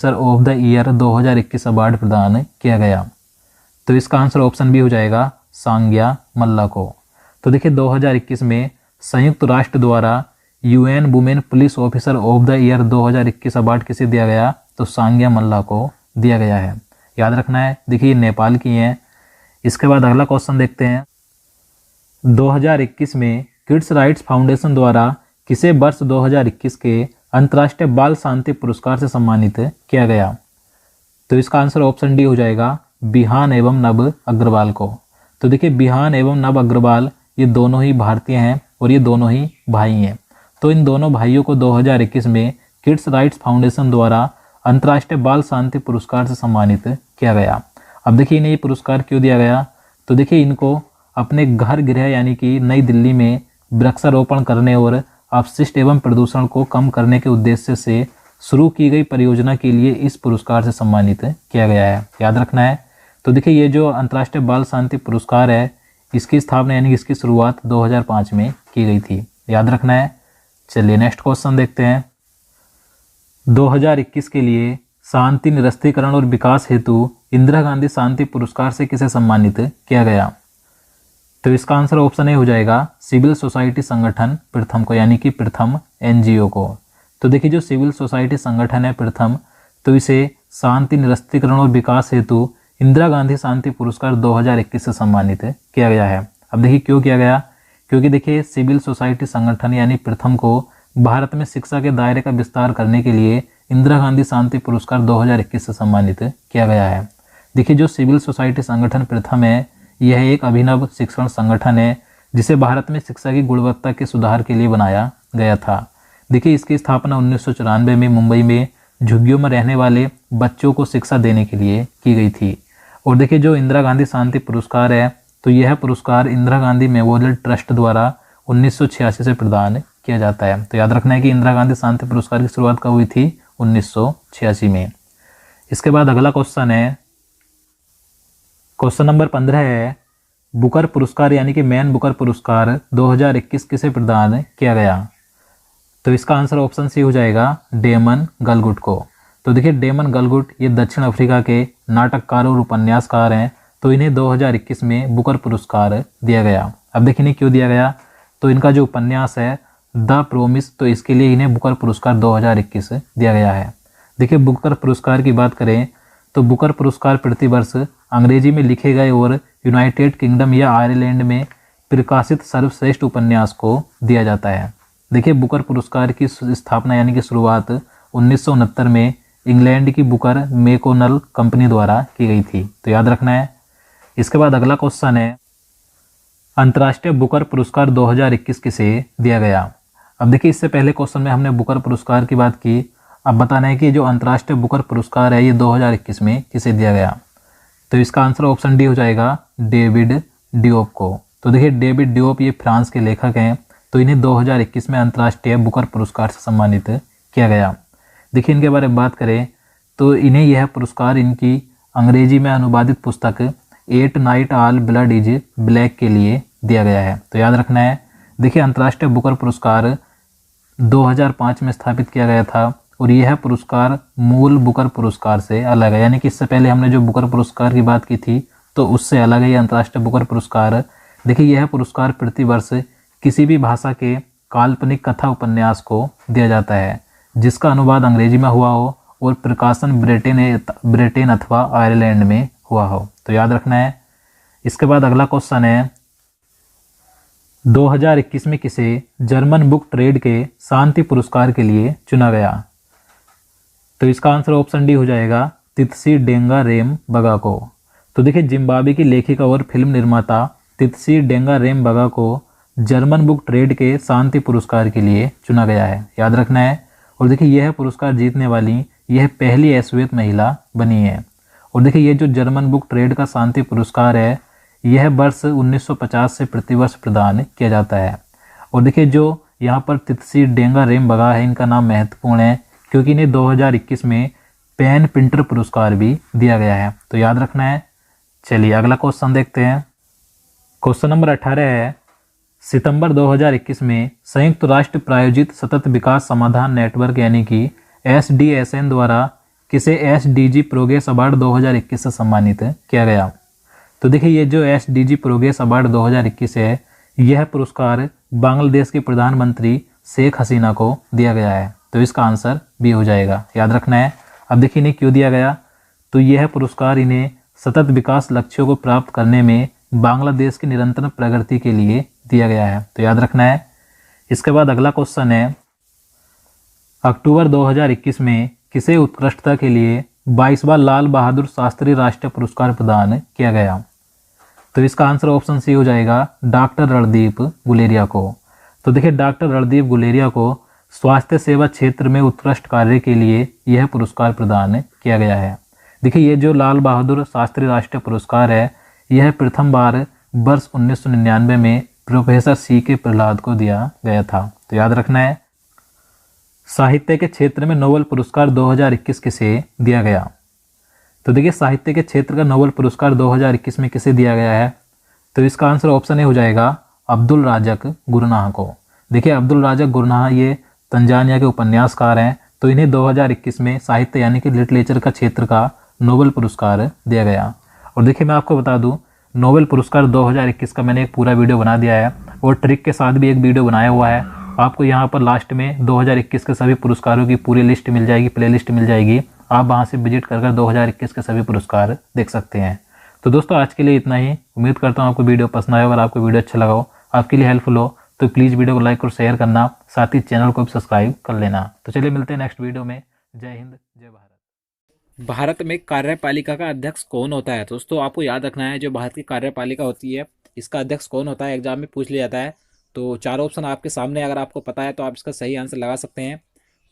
Sir of the year 2021 award प्रदान किया गया? तो इसका आंसर ऑप्शन बी हो जाएगा सांग्या मल्ला को। तो देखिए 2021 में संयुक्त राष्ट्र द्वारा UN women police officer of the year 2021 award किसे दिया गया? तो सांग्या मल्ला को दिया गया है, याद रखना है। देखिए नेपाल की हैं। इसके बाद अगला क्वेश्चन देखते हैं। 2021 में किड्स राइट्स फाउंडेशन द्वारा किसे वर्ष 2021 के अंतर्राष्ट्रीय बाल शांति पुरस्कार से सम्मानित किया गया? तो इसका आंसर ऑप्शन डी हो जाएगा बिहान एवं नव अग्रवाल को। तो देखिए बिहान एवं नव अग्रवाल ये दोनों ही भारतीय हैं और ये दोनों ही भाई हैं। तो इन दोनों भाइयों को 2021 में किड्स राइट्स फाउंडेशन द्वारा अंतर्राष्ट्रीय बाल शांति पुरस्कार से सम्मानित किया गया। अब देखिए इन्हें ये पुरस्कार क्यों दिया गया? तो देखिए इनको अपने घर गृह यानी कि नई दिल्ली में वृक्षारोपण करने और अपशिष्ट एवं प्रदूषण को कम करने के उद्देश्य से शुरू की गई परियोजना के लिए इस पुरस्कार से सम्मानित किया गया है, याद रखना है। तो देखिए ये जो अंतर्राष्ट्रीय बाल शांति पुरस्कार है इसकी स्थापना यानी कि इसकी शुरुआत 2005 में की गई थी, याद रखना है। चलिए नेक्स्ट क्वेश्चन देखते हैं। 2021 के लिए शांति निरस्त्रीकरण और विकास हेतु इंदिरा गांधी शांति पुरस्कार से किसे सम्मानित किया गया? तो इसका आंसर ऑप्शन ए हो जाएगा सिविल सोसाइटी संगठन प्रथम को, यानी कि प्रथम एनजीओ को। तो देखिए जो सिविल सोसाइटी संगठन है प्रथम, तो इसे शांति निरस्त्रीकरण और विकास हेतु इंदिरा गांधी शांति पुरस्कार 2021 से सम्मानित किया गया है। अब देखिए क्यों किया गया? क्योंकि देखिए सिविल सोसाइटी संगठन यानी प्रथम को भारत में शिक्षा के दायरे का विस्तार करने के लिए इंदिरा गांधी शांति पुरस्कार 2021 से सम्मानित किया गया है। देखिए जो सिविल सोसाइटी संगठन प्रथम है यह एक अभिनव शिक्षण संगठन है जिसे भारत में शिक्षा की गुणवत्ता के सुधार के लिए बनाया गया था। देखिए इसकी स्थापना 1994 में मुंबई में झुग्गियों में रहने वाले बच्चों को शिक्षा देने के लिए की गई थी। और देखिए जो इंदिरा गांधी शांति पुरस्कार है तो यह पुरस्कार इंदिरा गांधी मेमोरियल ट्रस्ट द्वारा 1986 से प्रदान किया जाता है। तो याद रखना है कि इंदिरा गांधी शांति पुरस्कार की शुरुआत कब हुई थी? 1986 में। इसके बाद अगला क्वेश्चन है, क्वेश्चन नंबर 15 है, बुकर पुरस्कार यानी कि मैन बुकर पुरस्कार 2021 किसे प्रदान किया गया? तो इसका आंसर ऑप्शन सी हो जाएगा डेमन गलगुट को। तो देखिए डेमन गलगुट ये दक्षिण अफ्रीका के नाटककार और उपन्यासकार हैं। तो इन्हें 2021 में बुकर पुरस्कार दिया गया। अब देखिए इन्हें क्यों दिया गया? तो इनका जो उपन्यास है द प्रोमिस, तो इसके लिए इन्हें बुकर पुरस्कार 2021 दिया गया है। देखिए बुकर पुरस्कार की बात करें तो बुकर पुरस्कार प्रतिवर्ष अंग्रेजी में लिखे गए और यूनाइटेड किंगडम या आयरलैंड में प्रकाशित सर्वश्रेष्ठ उपन्यास को दिया जाता है। देखिए बुकर पुरस्कार की स्थापना यानी कि शुरुआत 1969 में इंग्लैंड की बुकर मैकोनल कंपनी द्वारा की गई थी। तो याद रखना है। इसके बाद अगला क्वेश्चन है, अंतर्राष्ट्रीय बुकर पुरस्कार 2021 किसे दिया गया? अब देखिए इससे पहले क्वेश्चन में हमने बुकर पुरस्कार की बात की। अब बताना है कि जो अंतर्राष्ट्रीय बुकर पुरस्कार है ये 2021 में किसे दिया गया? तो इसका आंसर ऑप्शन डी हो जाएगा डेविड डिओप को। तो देखिए डेविड डिओप ये फ्रांस के लेखक हैं। तो इन्हें 2021 में अंतर्राष्ट्रीय बुकर पुरस्कार से सम्मानित किया गया। देखिए इनके बारे में बात करें तो इन्हें यह पुरस्कार इनकी अंग्रेजी में अनुवादित पुस्तक at night all blood is black के लिए दिया गया है। तो याद रखना है। देखिए अंतर्राष्ट्रीय बुकर पुरस्कार 2005 में स्थापित किया गया था और यह पुरस्कार मूल बुकर पुरस्कार से अलग है, यानी कि इससे पहले हमने जो बुकर पुरस्कार की बात की थी तो उससे अलग है ये अंतर्राष्ट्रीय बुकर पुरस्कार। देखिए यह पुरस्कार प्रतिवर्ष किसी भी भाषा के काल्पनिक कथा उपन्यास को दिया जाता है जिसका अनुवाद अंग्रेजी में हुआ हो और प्रकाशन ब्रिटेन अथवा आयरलैंड में हुआ हो। तो याद रखना है। इसके बाद अगला क्वेश्चन है, 2021 में किसे जर्मन बुक ट्रेड के शांति पुरस्कार के लिए चुना गया? तो इसका आंसर ऑप्शन डी हो जाएगा तित्सी डेंगा रेम बगा को। तो देखिए जिम्बाब्वे की लेखिका और फिल्म निर्माता तित्सी डेंगा रेम बगा को जर्मन बुक ट्रेड के शांति पुरस्कार के लिए चुना गया है, याद रखना है। और देखिए यह पुरस्कार जीतने वाली यह पहली एश्वेत महिला बनी है। और देखिए ये जो जर्मन बुक ट्रेड का शांति पुरस्कार है यह वर्ष 1950 से प्रतिवर्ष प्रदान किया जाता है। और देखिए जो यहाँ पर तित्सी डेंगा रेम बगा है इनका नाम महत्वपूर्ण है क्योंकि इन्हें 2021 में पेन पिंटर पुरस्कार भी दिया गया है। तो याद रखना है। चलिए अगला क्वेश्चन देखते हैं। क्वेश्चन नंबर 18 है, सितंबर 2021 में संयुक्त राष्ट्र प्रायोजित सतत विकास समाधान नेटवर्क यानी कि SDSN द्वारा किसे SDG प्रोग्रेस अवार्ड 2021 से सम्मानित किया गया। तो देखिए ये जो SDG प्रोग्रेस अवार्ड 2021 है, यह पुरस्कार बांग्लादेश के प्रधानमंत्री शेख हसीना को दिया गया है। तो इसका आंसर बी हो जाएगा, याद रखना है। अब देखिए इन्हें क्यों दिया गया, तो यह पुरस्कार इन्हें सतत विकास लक्ष्यों को प्राप्त करने में बांग्लादेश की निरंतर प्रगति के लिए दिया गया है। तो याद रखना है। इसके बाद अगला क्वेश्चन है, अक्टूबर 2021 में किसे उत्कृष्टता के लिए 22वां लाल बहादुर शास्त्री राष्ट्रीय पुरस्कार प्रदान किया गया। तो इसका आंसर ऑप्शन सी हो जाएगा, डॉक्टर रणदीप गुलेरिया को। तो देखिए डॉक्टर रणदीप गुलेरिया को स्वास्थ्य सेवा क्षेत्र में उत्कृष्ट कार्य के लिए यह पुरस्कार प्रदान किया गया है। देखिए ये जो लाल बहादुर शास्त्री राष्ट्रीय पुरस्कार है, यह प्रथम बार वर्ष 1999 में प्रोफेसर CK प्रहलाद को दिया गया था। तो याद रखना है। साहित्य के क्षेत्र में नोबेल पुरस्कार 2021 किसे दिया गया। तो देखिए साहित्य के क्षेत्र का नोबेल पुरस्कार 2021 में किसे दिया गया है। तो इसका आंसर ऑप्शन ए हो जाएगा, अब्दुल राज़क गुरनाह को। देखिए अब्दुल राज़क गुरनाह ये तंजानिया के उपन्यासकार हैं। तो इन्हें 2021 में साहित्य यानी कि लिटरेचर का क्षेत्र का नोबेल पुरस्कार दिया गया। और देखिए मैं आपको बता दूं, नोबेल पुरस्कार 2021 का मैंने एक पूरा वीडियो बना दिया है और ट्रिक के साथ भी एक वीडियो बनाया हुआ है। आपको यहाँ पर लास्ट में 2021 के सभी पुरस्कारों की पूरी लिस्ट मिल जाएगी, प्लेलिस्ट मिल जाएगी। आप वहाँ से विजिट कर 2021 के सभी पुरस्कार देख सकते हैं। तो दोस्तों आज के लिए इतना ही। उम्मीद करता हूँ आपको वीडियो पसंद आया। अगर आपको वीडियो अच्छा लगा हो, आपके लिए हेल्पफुल हो, तो प्लीज़ वीडियो को लाइक और शेयर करना, साथ ही चैनल को भी सब्सक्राइब कर लेना। तो चलिए मिलते हैं नेक्स्ट वीडियो में। जय हिंद, जय भारत। भारत में कार्यपालिका का अध्यक्ष कौन होता है। दोस्तों आपको याद रखना है, जो भारत की कार्यपालिका होती है, इसका अध्यक्ष कौन होता है, एग्जाम में पूछ लिया जाता है। तो चार ऑप्शन आपके सामने, अगर आपको पता है तो आप इसका सही आंसर लगा सकते हैं।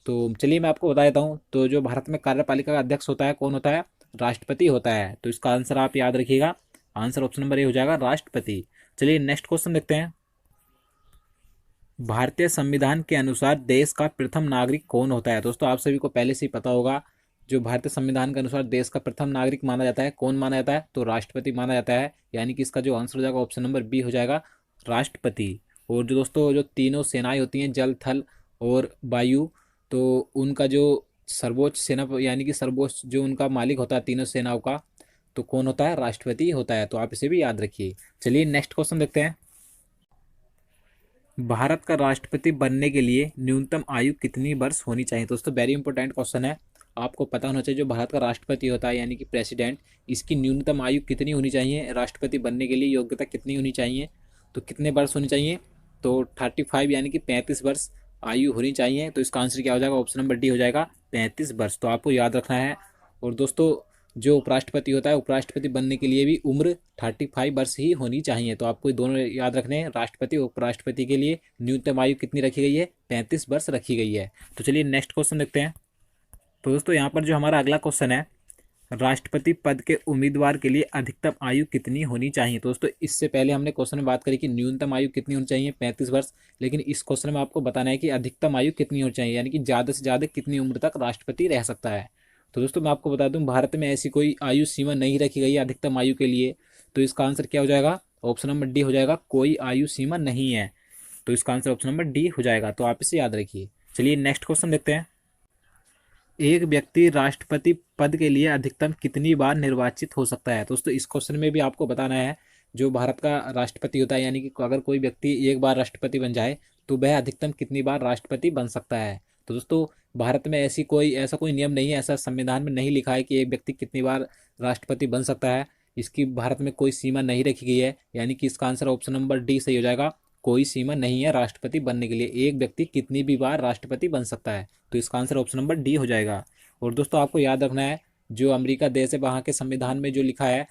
तो चलिए मैं आपको बता देता हूँ। तो जो भारत में कार्यपालिका का अध्यक्ष होता है, कौन होता है, राष्ट्रपति होता है। तो इसका आंसर आप याद रखिएगा, आंसर ऑप्शन नंबर ए हो जाएगा, राष्ट्रपति। चलिए नेक्स्ट क्वेश्चन देखते हैं। भारतीय संविधान के अनुसार देश का प्रथम नागरिक कौन होता है। दोस्तों आप सभी को पहले से ही पता होगा, जो भारतीय संविधान के अनुसार देश का प्रथम नागरिक माना जाता है, कौन माना जाता है, तो राष्ट्रपति माना जाता है। यानी कि इसका जो आंसर हो जाएगा ऑप्शन नंबर बी हो जाएगा, राष्ट्रपति। और जो दोस्तों जो तीनों सेनाएं होती हैं, जल थल और वायु, तो उनका जो सर्वोच्च सेना यानी कि सर्वोच्च जो उनका मालिक होता है तीनों सेनाओं का, तो कौन होता है, राष्ट्रपति होता है। तो आप इसे भी याद रखिए। चलिए नेक्स्ट क्वेश्चन देखते हैं। भारत का राष्ट्रपति बनने के लिए न्यूनतम आयु कितनी वर्ष होनी चाहिए। दोस्तों वेरी इंपॉर्टेंट क्वेश्चन है, आपको पता होना चाहिए। जो भारत का राष्ट्रपति होता है यानी कि प्रेसिडेंट, इसकी न्यूनतम आयु कितनी होनी चाहिए, राष्ट्रपति बनने के लिए योग्यता कितनी होनी चाहिए, तो कितने वर्ष होनी चाहिए, तो 35 यानी कि 35 वर्ष आयु होनी चाहिए। तो इसका आंसर क्या हो जाएगा, ऑप्शन नंबर डी हो जाएगा, 35 वर्ष। तो आपको याद रखना है। और दोस्तों जो उपराष्ट्रपति होता है, उपराष्ट्रपति बनने के लिए भी उम्र 35 वर्ष ही होनी चाहिए। तो आपको दोनों याद रखने हैं, राष्ट्रपति और उपराष्ट्रपति के लिए न्यूनतम आयु कितनी रखी गई है, 35 वर्ष रखी गई है। तो चलिए नेक्स्ट क्वेश्चन देखते हैं। तो दोस्तों यहाँ पर जो हमारा अगला क्वेश्चन है, राष्ट्रपति पद के उम्मीदवार के लिए अधिकतम आयु कितनी होनी चाहिए। तो दोस्तों इससे पहले हमने क्वेश्चन में बात करी कि न्यूनतम आयु कितनी होनी चाहिए, 35 वर्ष। लेकिन इस क्वेश्चन में आपको बताना है कि अधिकतम आयु कितनी होनी चाहिए, यानी कि ज़्यादा से ज़्यादा कितनी उम्र तक राष्ट्रपति रह सकता है। तो दोस्तों मैं आपको बता दूं, भारत में ऐसी कोई आयु सीमा नहीं रखी गई है अधिकतम आयु के लिए। तो इसका आंसर क्या हो जाएगा, ऑप्शन नंबर डी हो जाएगा, कोई आयु सीमा नहीं है। तो इसका आंसर ऑप्शन नंबर डी हो जाएगा। तो आप इसे याद रखिए। चलिए नेक्स्ट क्वेश्चन देखते हैं। एक व्यक्ति राष्ट्रपति पद के लिए अधिकतम कितनी बार निर्वाचित हो सकता है। दोस्तों इस क्वेश्चन में भी आपको बताना है, जो भारत का राष्ट्रपति होता है, यानी कि अगर कोई व्यक्ति एक बार राष्ट्रपति बन जाए तो वह अधिकतम कितनी बार राष्ट्रपति बन सकता है। तो दोस्तों भारत में ऐसा कोई नियम नहीं है, ऐसा संविधान में नहीं लिखा है कि एक व्यक्ति कितनी बार राष्ट्रपति बन सकता है। इसकी भारत में कोई सीमा नहीं रखी गई है। यानी कि इसका आंसर ऑप्शन नंबर डी सही हो जाएगा, कोई सीमा नहीं है राष्ट्रपति बनने के लिए, एक व्यक्ति कितनी भी बार राष्ट्रपति बन सकता है। तो इसका आंसर ऑप्शन नंबर डी हो जाएगा। और दोस्तों आपको याद रखना है, जो अमेरिका देश है, वहाँ के संविधान में जो लिखा है,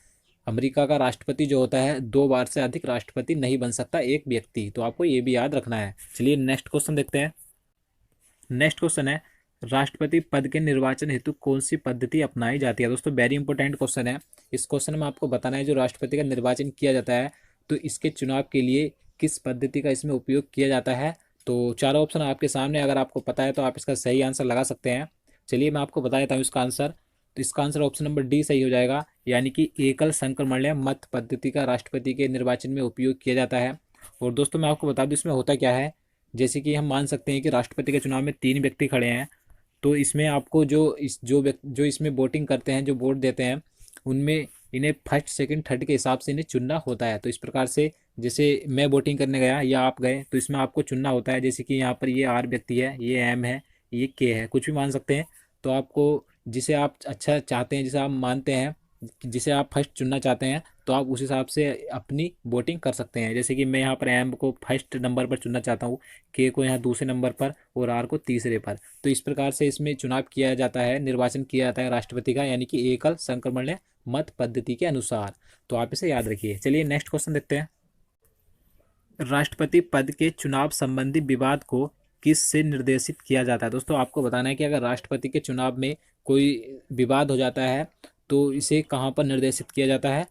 अमेरिका का राष्ट्रपति जो होता है 2 बार से अधिक राष्ट्रपति नहीं बन सकता एक व्यक्ति। तो आपको ये भी याद रखना है। चलिए नेक्स्ट क्वेश्चन देखते हैं। नेक्स्ट क्वेश्चन है, राष्ट्रपति पद के निर्वाचन हेतु कौन सी पद्धति अपनाई जाती है। दोस्तों वेरी इंपॉर्टेंट क्वेश्चन है। इस क्वेश्चन में आपको बताना है, जो राष्ट्रपति का निर्वाचन किया जाता है, तो इसके चुनाव के लिए किस पद्धति का इसमें उपयोग किया जाता है। तो चारों ऑप्शन आपके सामने, अगर आपको पता है तो आप इसका सही आंसर लगा सकते हैं। चलिए मैं आपको बता देता हूँ इसका आंसर। तो इसका आंसर ऑप्शन नंबर डी सही हो जाएगा, यानी कि एकल संक्रमणीय मत पद्धति का राष्ट्रपति के निर्वाचन में उपयोग किया जाता है। और दोस्तों मैं आपको बता दूँ इसमें होता क्या है, जैसे कि हम मान सकते हैं कि राष्ट्रपति के चुनाव में 3 व्यक्ति खड़े हैं, तो इसमें आपको जो इसमें वोटिंग करते हैं, जो वोट देते हैं, उनमें इन्हें फर्स्ट सेकंड थर्ड के हिसाब से इन्हें चुनना होता है। तो इस प्रकार से जैसे मैं वोटिंग करने गया या आप गए, तो इसमें आपको चुनना होता है। जैसे कि यहाँ पर ये आर व्यक्ति है, ये एम है, ये के है, कुछ भी मान सकते हैं। तो आपको जिसे आप अच्छा चाहते हैं, जिसे आप मानते हैं, जिसे आप फर्स्ट चुनना चाहते हैं, तो आप उस हिसाब से अपनी वोटिंग कर सकते हैं। जैसे कि मैं यहाँ पर एम को फर्स्ट नंबर पर चुनना चाहता हूँ, के को यहाँ दूसरे नंबर पर और आर को तीसरे पर। तो इस प्रकार से इसमें चुनाव किया जाता है, निर्वाचन किया जाता है राष्ट्रपति का, यानी कि एकल संक्रमण मत पद्धति के अनुसार। तो आप इसे याद रखिए। चलिए नेक्स्ट क्वेश्चन देखते हैं। राष्ट्रपति पद के चुनाव संबंधी विवाद को किस से निर्देशित किया जाता है? दोस्तों आपको बताना है कि अगर राष्ट्रपति के चुनाव में कोई विवाद हो जाता है तो इसे कहाँ पर निर्देशित किया जाता है?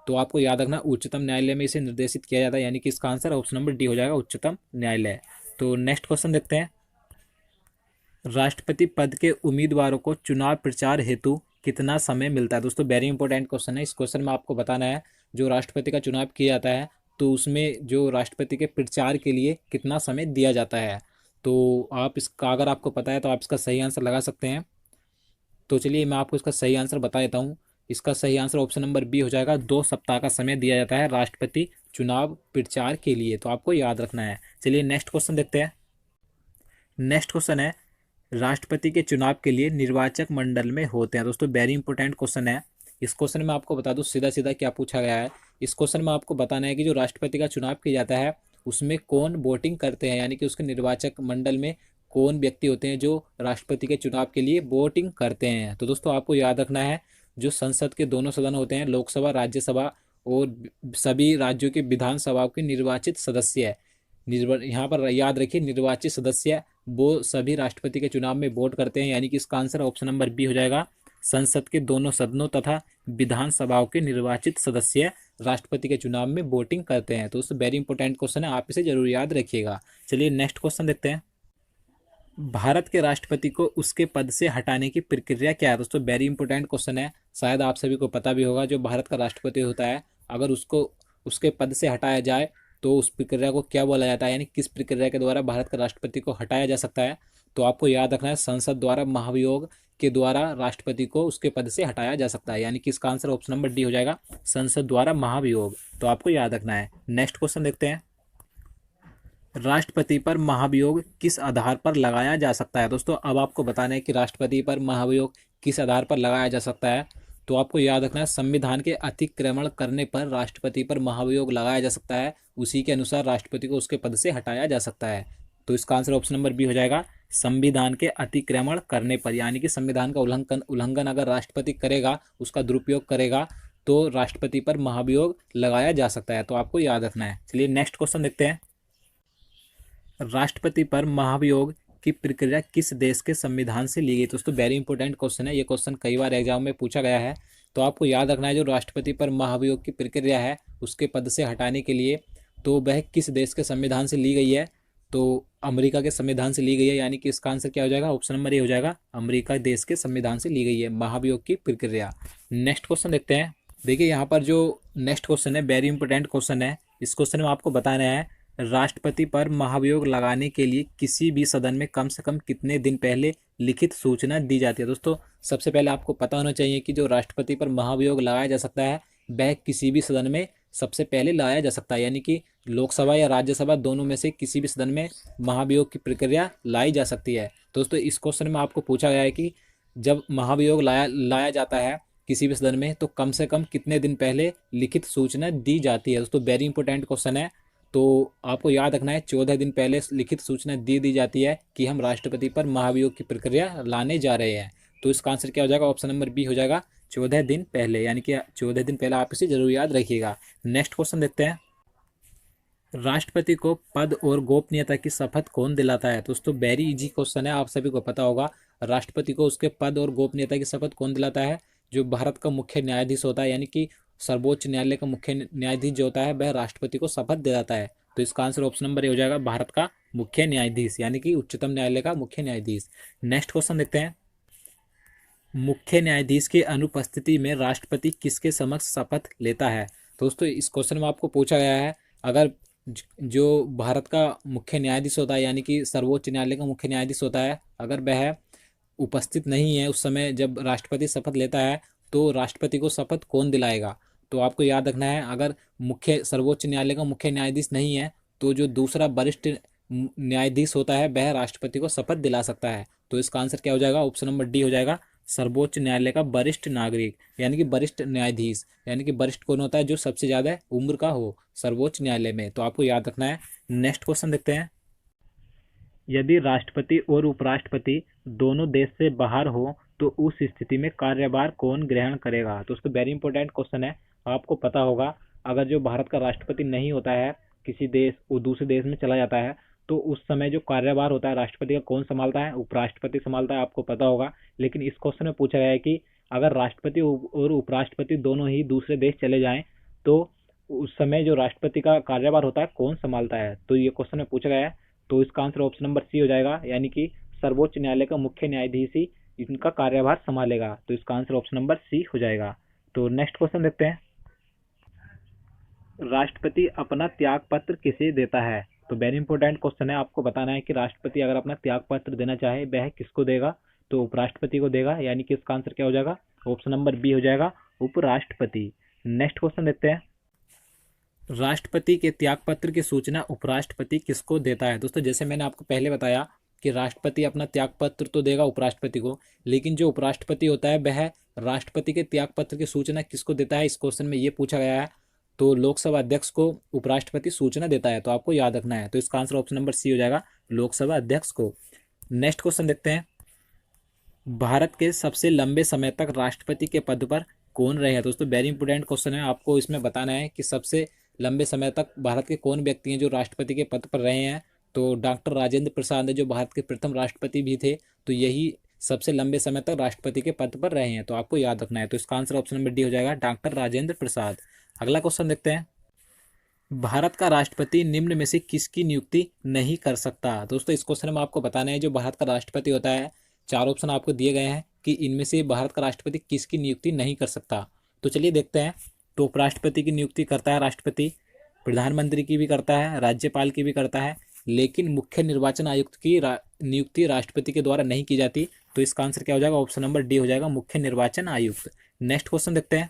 तो आपको याद रखना, उच्चतम न्यायालय में इसे निर्देशित किया जाता है, यानी कि इसका आंसर ऑप्शन नंबर डी हो जाएगा, उच्चतम न्यायालय। तो नेक्स्ट क्वेश्चन देखते हैं। राष्ट्रपति पद के उम्मीदवारों को चुनाव प्रचार हेतु कितना समय मिलता है? दोस्तों वेरी इंपॉर्टेंट क्वेश्चन है। इस क्वेश्चन में आपको बताना है जो राष्ट्रपति का चुनाव किया जाता है तो उसमें जो राष्ट्रपति के प्रचार के लिए कितना समय दिया जाता है। तो आप इसका, अगर आपको पता है तो आप इसका सही आंसर लगा सकते हैं। तो चलिए मैं आपको इसका सही आंसर बता देता हूँ। इसका सही आंसर ऑप्शन नंबर बी हो जाएगा, 2 सप्ताह का समय दिया जाता है राष्ट्रपति चुनाव प्रचार के लिए। तो आपको याद रखना है। चलिए नेक्स्ट क्वेश्चन देखते हैं। नेक्स्ट क्वेश्चन है, राष्ट्रपति के चुनाव के लिए निर्वाचक मंडल में होते हैं। दोस्तों वेरी इंपॉर्टेंट क्वेश्चन है। इस क्वेश्चन में आपको बता दूं सीधा सीधा क्या पूछा गया है। इस क्वेश्चन में आपको बताना है कि जो राष्ट्रपति का चुनाव किया जाता है उसमें कौन वोटिंग करते हैं, यानी कि उसके निर्वाचक मंडल में कौन व्यक्ति होते हैं जो राष्ट्रपति के चुनाव के लिए वोटिंग करते हैं। तो दोस्तों आपको याद रखना है, जो संसद के दोनों सदन होते हैं, लोकसभा, राज्यसभा और सभी राज्यों के विधानसभाओं के निर्वाचित सदस्य, यहाँ पर याद रखिए, निर्वाचित सदस्य वो सभी राष्ट्रपति के चुनाव में वोट करते हैं, यानी कि इसका आंसर ऑप्शन नंबर बी हो जाएगा। संसद के दोनों सदनों तथा विधानसभाओं के निर्वाचित सदस्य राष्ट्रपति के चुनाव में वोटिंग करते हैं। तो वेरी इंपॉर्टेंट क्वेश्चन है, आप इसे जरूर याद रखिएगा। चलिए नेक्स्ट क्वेश्चन देखते हैं। भारत के राष्ट्रपति को उसके पद से हटाने की प्रक्रिया क्या है? दोस्तों वेरी इंपॉर्टेंट क्वेश्चन है, शायद आप सभी को पता भी होगा। जो भारत का राष्ट्रपति होता है, अगर उसको उसके पद से हटाया जाए तो उस प्रक्रिया को क्या बोला जाता है, यानी किस प्रक्रिया के द्वारा भारत के राष्ट्रपति को हटाया जा सकता है? तो आपको याद रखना है, संसद द्वारा महाभियोग के द्वारा राष्ट्रपति को उसके पद से हटाया जा सकता है, यानी कि इसका आंसर ऑप्शन नंबर डी हो जाएगा, संसद द्वारा महाभियोग। तो आपको याद रखना है। नेक्स्ट क्वेश्चन देखते हैं। राष्ट्रपति पर महाभियोग किस आधार पर लगाया जा सकता है? दोस्तों अब आपको बताना है कि राष्ट्रपति पर महाभियोग किस आधार पर लगाया जा सकता है। तो आपको याद रखना है, संविधान के अतिक्रमण करने पर राष्ट्रपति पर महाभियोग लगाया जा सकता है, उसी के अनुसार राष्ट्रपति को उसके पद से हटाया जा सकता है। तो इसका आंसर ऑप्शन नंबर बी हो जाएगा, संविधान के अतिक्रमण करने पर, यानी कि संविधान का उल्लंघन अगर राष्ट्रपति करेगा, उसका दुरुपयोग करेगा, तो राष्ट्रपति पर महाभियोग लगाया जा सकता है। तो आपको याद रखना है। चलिए नेक्स्ट क्वेश्चन देखते हैं। राष्ट्रपति पर महाभियोग की प्रक्रिया किस देश के संविधान से ली गई? दोस्तों वेरी इंपॉर्टेंट क्वेश्चन है, ये क्वेश्चन कई बार एग्जाम में पूछा गया है। तो आपको याद रखना है, जो राष्ट्रपति पर महाभियोग की प्रक्रिया है उसके पद से हटाने के लिए, तो वह किस देश के संविधान से ली गई है? तो अमेरिका के संविधान से ली गई है, यानी कि इसका आंसर क्या हो जाएगा, ऑप्शन नंबर ए हो जाएगा, अमेरिका देश के संविधान से ली गई है महाभियोग की प्रक्रिया। नेक्स्ट क्वेश्चन देखते हैं। देखिए यहाँ पर जो नेक्स्ट क्वेश्चन है वेरी इंपॉर्टेंट क्वेश्चन है। इस क्वेश्चन में आपको बताना है, राष्ट्रपति पर महाभियोग लगाने के लिए किसी भी सदन में कम से कम कितने दिन पहले लिखित सूचना दी जाती है? दोस्तों सबसे पहले आपको पता होना चाहिए कि जो राष्ट्रपति पर महाभियोग लगाया जा सकता है वह किसी भी सदन में सबसे पहले लाया जा सकता है, यानी कि लोकसभा या राज्यसभा दोनों में से किसी भी सदन में महाभियोग की प्रक्रिया लाई जा सकती है। दोस्तों इस क्वेश्चन में आपको पूछा गया है कि जब महाभियोग लाया जाता है किसी भी सदन में तो कम से कम कितने दिन पहले लिखित सूचना दी जाती है। दोस्तों वेरी इंपॉर्टेंट क्वेश्चन है, तो आपको याद रखना है 14 दिन पहले लिखित सूचना दी जाती है कि हम राष्ट्रपति पर महाभियोग की प्रक्रिया लाने जा रहे हैं। तो इसका आंसर क्या हो जाएगा, ऑप्शन नंबर बी हो जाएगा, 14 दिन पहले, यानी कि 14 दिन पहले। आप इसे जरूर याद रखिएगा। नेक्स्ट क्वेश्चन देखते हैं। राष्ट्रपति को पद और गोपनीयता की शपथ कौन दिलाता है? दोस्तों वेरी इजी क्वेश्चन है, आप सभी को पता होगा। राष्ट्रपति को उसके पद और गोपनीयता की शपथ कौन दिलाता है? जो भारत का मुख्य न्यायाधीश होता है, यानी कि सर्वोच्च न्यायालय का मुख्य न्यायाधीश जो होता है वह राष्ट्रपति को शपथ दिलाता है। तो इसका आंसर ऑप्शन नंबर ए हो जाएगा, भारत का मुख्य न्यायाधीश, यानी कि उच्चतम न्यायालय का मुख्य न्यायाधीश। नेक्स्ट क्वेश्चन देखते हैं। मुख्य न्यायाधीश की अनुपस्थिति में राष्ट्रपति किसके समक्ष शपथ लेता है? दोस्तों इस क्वेश्चन में आपको पूछा गया है, अगर जो भारत का मुख्य न्यायाधीश होता है, यानी कि सर्वोच्च न्यायालय का मुख्य न्यायाधीश होता है, अगर वह उपस्थित नहीं है उस समय जब राष्ट्रपति शपथ लेता है, तो राष्ट्रपति को शपथ कौन दिलाएगा? तो आपको याद रखना है, अगर मुख्य सर्वोच्च न्यायालय का मुख्य न्यायाधीश नहीं है तो जो दूसरा वरिष्ठ न्यायाधीश होता है वह राष्ट्रपति को शपथ दिला सकता है। तो इसका आंसर क्या हो जाएगा? ऑप्शन नंबर डी हो जाएगा, सर्वोच्च न्यायालय का वरिष्ठ नागरिक यानी कि वरिष्ठ न्यायाधीश। यानी कि वरिष्ठ कौन होता है? जो सबसे ज्यादा उम्र का हो सर्वोच्च न्यायालय में। तो आपको याद रखना है। नेक्स्ट क्वेश्चन देखते हैं। यदि राष्ट्रपति और उपराष्ट्रपति दोनों देश से बाहर हो तो उस स्थिति में कार्यभार कौन ग्रहण करेगा? तो उसको वेरी इंपॉर्टेंट क्वेश्चन है। आपको पता होगा, अगर जो भारत का राष्ट्रपति नहीं होता है, किसी देश वो दूसरे देश में चला जाता है, तो उस समय जो कार्यभार होता है राष्ट्रपति का कौन संभालता है? उपराष्ट्रपति संभालता है, आपको पता होगा। लेकिन इस क्वेश्चन में पूछा गया है कि अगर राष्ट्रपति और उपराष्ट्रपति दोनों ही दूसरे देश चले जाएं तो उस समय जो राष्ट्रपति का कार्यभार होता है कौन संभालता है? तो ये क्वेश्चन में पूछा गया है। तो इसका आंसर ऑप्शन नंबर सी हो जाएगा, यानी कि सर्वोच्च न्यायालय का मुख्य न्यायाधीश ही इनका कार्यभार संभालेगा। तो इसका आंसर ऑप्शन नंबर सी हो जाएगा। तो नेक्स्ट क्वेश्चन देखते हैं। राष्ट्रपति अपना त्याग पत्र किसे देता है? तो वेरी इंपॉर्टेंट क्वेश्चन है। आपको बताना है कि राष्ट्रपति अगर अपना त्याग पत्र देना चाहे वह किसको देगा? तो उपराष्ट्रपति को देगा, यानी कि इसका आंसर क्या हो जाएगा? ऑप्शन नंबर बी हो जाएगा, उपराष्ट्रपति। नेक्स्ट क्वेश्चन देखते हैं। राष्ट्रपति के त्यागपत्र की सूचना उपराष्ट्रपति किसको देता है? दोस्तों जैसे मैंने आपको पहले बताया कि राष्ट्रपति अपना त्यागपत्र तो देगा उपराष्ट्रपति को, लेकिन जो उपराष्ट्रपति होता है वह राष्ट्रपति के त्यागपत्र की सूचना किसको देता है? इस क्वेश्चन में ये पूछा गया है। तो लोकसभा अध्यक्ष को उपराष्ट्रपति सूचना देता है। तो आपको याद रखना है। तो इसका आंसर ऑप्शन नंबर सी हो जाएगा, लोकसभा अध्यक्ष को। नेक्स्ट क्वेश्चन देखते हैं। भारत के सबसे लंबे समय तक राष्ट्रपति के पद पर कौन रहे हैं? दोस्तों वेरी इंपॉर्टेंट क्वेश्चन है। आपको इसमें बताना है कि सबसे लंबे समय तक भारत के कौन व्यक्ति हैं जो राष्ट्रपति के पद पर रहे हैं। तो डॉक्टर राजेंद्र प्रसाद है, जो भारत के प्रथम राष्ट्रपति भी थे, तो यही सबसे लंबे समय तक राष्ट्रपति के पद पर रहे हैं। तो आपको याद रखना है। तो इसका आंसर ऑप्शन नंबर डी हो जाएगा, डॉक्टर राजेंद्र प्रसाद। अगला क्वेश्चन देखते हैं। भारत का राष्ट्रपति निम्न में से किसकी नियुक्ति नहीं कर सकता? दोस्तों इस क्वेश्चन में आपको बताना है, जो भारत का राष्ट्रपति होता है, चार ऑप्शन आपको दिए गए हैं कि इनमें से भारत का राष्ट्रपति किसकी नियुक्ति नहीं कर सकता। तो चलिए देखते हैं। तो उपराष्ट्रपति की नियुक्ति करता है राष्ट्रपति, प्रधानमंत्री की भी करता है, राज्यपाल की भी करता है, लेकिन मुख्य निर्वाचन आयुक्त की नियुक्ति राष्ट्रपति के द्वारा नहीं की जाती। तो इसका आंसर क्या हो जाएगा? ऑप्शन नंबर डी हो जाएगा, मुख्य निर्वाचन आयुक्त। नेक्स्ट क्वेश्चन देखते हैं।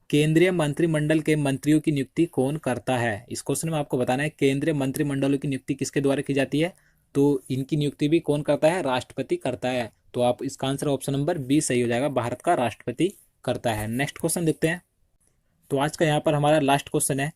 केंद्रीय मंत्रिमंडल के मंत्रियों की नियुक्ति कौन करता है? इस क्वेश्चन में आपको बताना है केंद्रीय मंत्रिमंडलों की नियुक्ति किसके द्वारा की जाती है। तो इनकी नियुक्ति भी कौन करता है? राष्ट्रपति करता है। तो आप इसका आंसर ऑप्शन नंबर बी सही हो जाएगा, भारत का राष्ट्रपति करता है। नेक्स्ट क्वेश्चन देखते हैं। तो आज का यहाँ पर हमारा लास्ट क्वेश्चन है,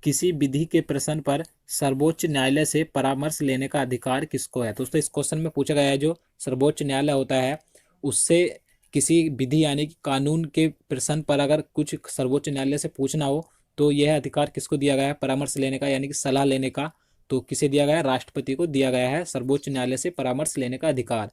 किसी विधि के प्रश्न पर सर्वोच्च न्यायालय से परामर्श लेने का अधिकार किसको है? दोस्तों इस क्वेश्चन में पूछा गया है, जो सर्वोच्च न्यायालय होता है उससे किसी विधि यानी कि कानून के प्रश्न पर अगर कुछ सर्वोच्च न्यायालय से पूछना हो तो यह अधिकार किसको दिया गया है परामर्श लेने का, यानी कि सलाह लेने का? तो किसे दिया गया है? राष्ट्रपति को दिया गया है सर्वोच्च न्यायालय से परामर्श लेने का अधिकार।